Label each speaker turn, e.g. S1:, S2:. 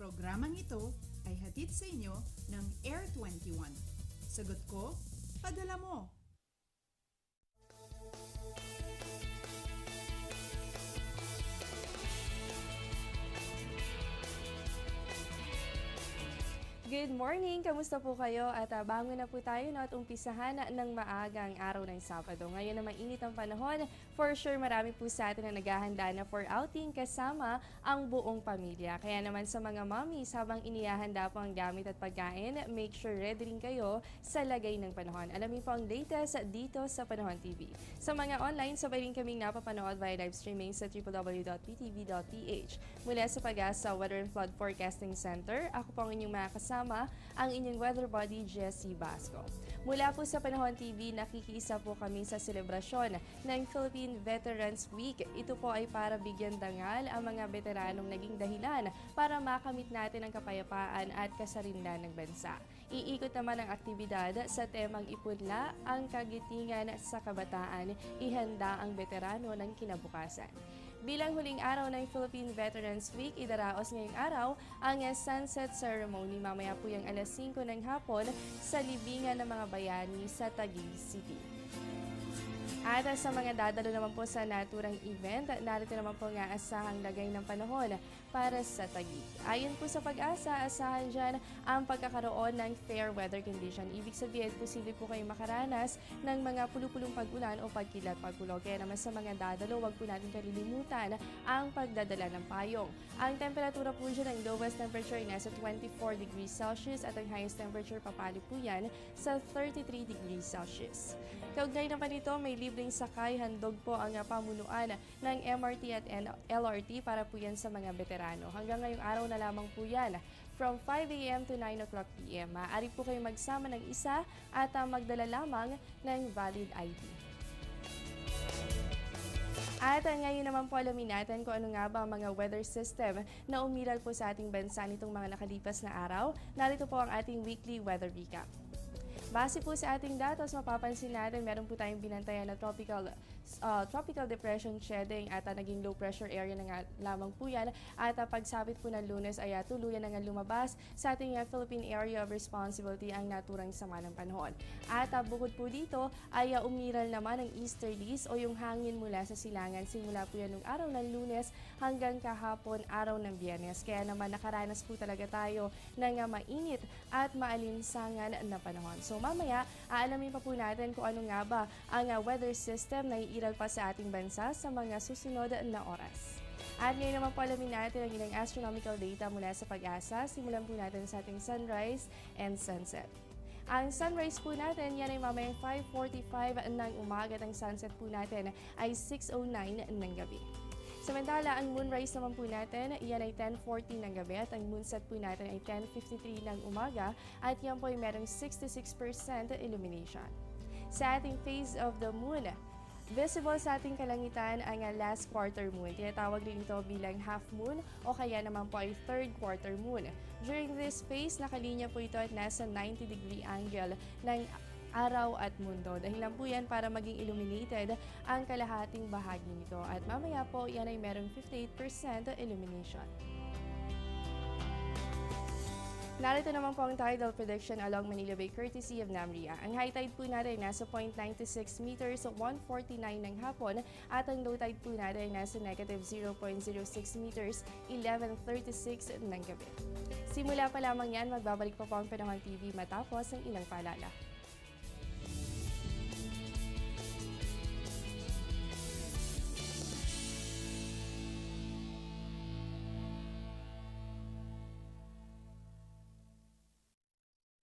S1: Programang ito ay hatid sa inyo ng Air 21. Sagot ko, padala mo!
S2: Good morning! Kamusta po kayo? At bangon na po tayo at umpisahan ng maagang araw ng Sabado. Ngayon na mainit ang panahon, for sure marami po sa atin na naghahanda na for outing kasama ang buong pamilya. Kaya naman sa mga mommies, habang inihahanda po ang gamit at pagkain, make sure ready rin kayo sa lagay ng panahon. Alamin po ang latest dito sa Panahon TV. Sa mga online, sabay rin kaming napapanood via live streaming sa www.ptv.ph. Mula sa Pag-asa Weather and Flood Forecasting Center, ako po ang inyong mga kasama, ang inyong weather body, Jessie Basco. Mula po sa Panahon TV, nakikiisa po kami sa selebrasyon ng Philippine Veterans Week. Ito po ay para bigyan dangal ang mga veteranong naging dahilan para makamit natin ang kapayapaan at kasarinlan ng bansa. Iikot naman ang aktibidad sa temang ipunla ang kagitingan sa kabataan, ihanda ang veterano ng kinabukasan. Bilang huling araw ng Philippine Veterans Week, idaraos ngayong araw ang sunset ceremony. Mamaya po yung alas 5 ng hapon sa libingan ng mga bayani sa Taguig City. At sa mga dadalo naman po sa naturang event, narito naman po nga asahang lagay ng panahon para sa Taguig. Ayon po sa Pag-asa, asahan dyan ang pagkakaroon ng fair weather condition. Ibig sabihin, posible po kayong makaranas ng mga pulupulong pag-ulan o pagkilat-pagulog. Kaya naman sa mga dadalo, huwag po natin kalilimutan ang pagdadala ng payong. Ang temperatura po dyan, ang lowest temperature ay nasa 24 degrees Celsius at ang highest temperature papali po yan sa 33 degrees Celsius. Kaugnay naman ito, may libreng sakay, handog po ang pamunuan ng MRT at LRT para po yan sa mga veterano. Hanggang ngayong araw na lamang po yan, from 5 a.m. to 9 o'clock p.m. Maaari po kayo magsama ng isa at magdala lamang ng valid ID. At ngayon naman po alamin natin kung ano nga ba ang mga weather system na umiral po sa ating bansa nitong mga nakalipas na araw. Narito po ang ating weekly weather recap. Base po sa ating datos, mapapansin natin meron po tayong binantayan na tropical depression shedding at naging low pressure area na nga lamang po yan. At pagsapit po ng Lunes ay tuluyan na nga lumabas sa ating Philippine Area of Responsibility ang naturang sama ng panahon. At bukod po dito ay umiral naman ang easterlies o yung hangin mula sa silangan. Simula po yan ng araw ng Lunes hanggang kahapon araw ng Biyernes. Kaya naman nakaranas po talaga tayo ng mainit at maalinsangan na panahon. So mamaya, aalamin pa po natin kung ano nga ba ang weather system na iiral pa sa ating bansa sa mga susunod na oras. At ngayon naman po alamin natin ang ilang astronomical data mula sa Pag-asa. Simulan po natin sa ating sunrise and sunset. Ang sunrise po natin, yan ay mamayang 5:45 ng umaga at ang sunset po natin ay 6:09 ng gabi. Samantala, ang moonrise naman po natin, yan ay 10:40 ng gabi at ang moonset po natin ay 10:53 ng umaga at yan po ay merong 66% illumination. Sa ating phase of the moon, visible sa ating kalangitan ang last quarter moon. Tinatawag din ito bilang half moon o kaya naman po ay third quarter moon. During this phase, nakalinya po ito at nasa 90-degree angle ng araw at mundo. Dahilan po yan para maging illuminated ang kalahating bahagi nito. At mamaya po, yan ay merong 58% illumination. Narito naman po ang tidal prediction along Manila Bay courtesy of NAMRIA. Ang high tide po natin ay nasa 0.96 meters o 1:49 ng hapon at ang low tide po natin ay nasa negative 0.06 meters 11:36 ng gabi. Simula pa lamang yan, magbabalik pa po ang Panahon TV matapos ng ilang paalala.